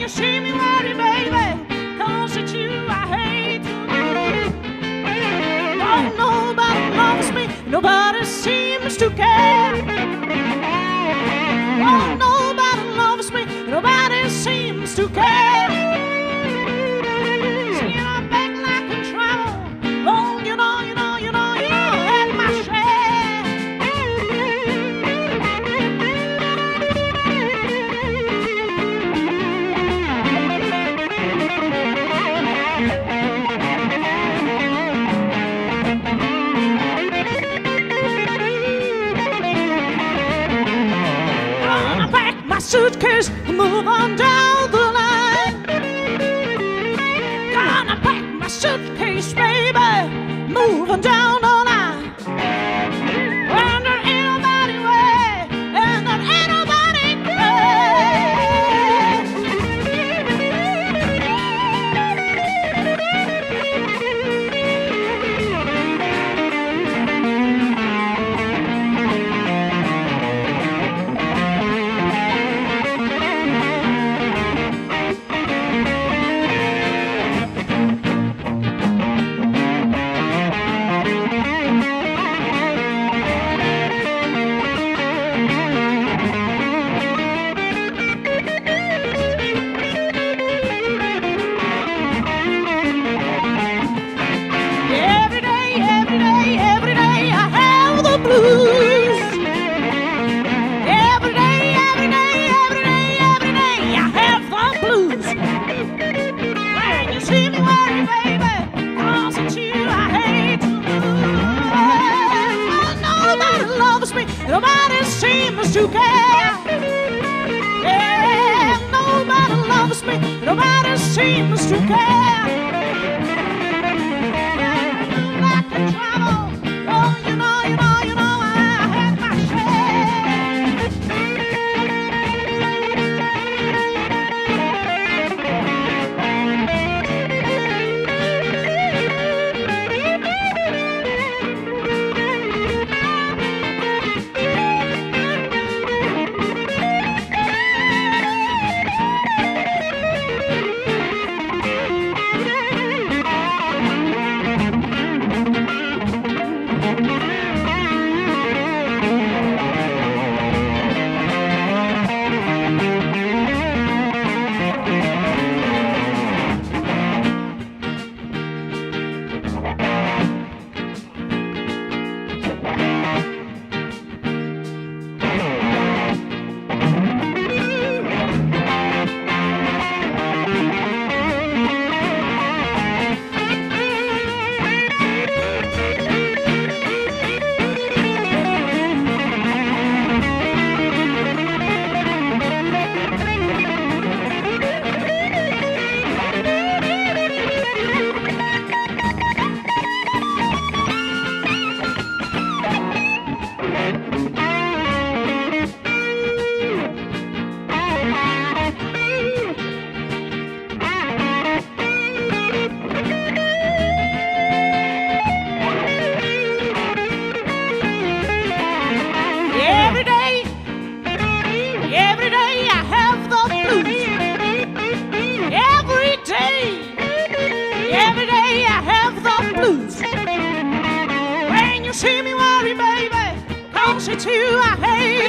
see me worry, baby, 'cause it's you I hate to lose. Oh, nobody loves me, nobody seems to care. Oh, nobody loves me, nobody seems to care. See, I'm back like in trouble. Oh, you know, had my share. Gonna pack my suitcase and move on down the line. Gonna pack my suitcase, baby, moving down the line. And there ain't nobody way, and there ain't nobody every day I have the blues. Every day I have the blues. When you see me worry, baby, 'cause it's you I hate to lose. Nobody loves me, nobody seems to care. Yeah, nobody loves me, nobody seems to care. Like a trouble. Oh, you know, I had my Every day I have the blues. Every day I have the blues. When you see me worry, baby, 'cause it's you I hate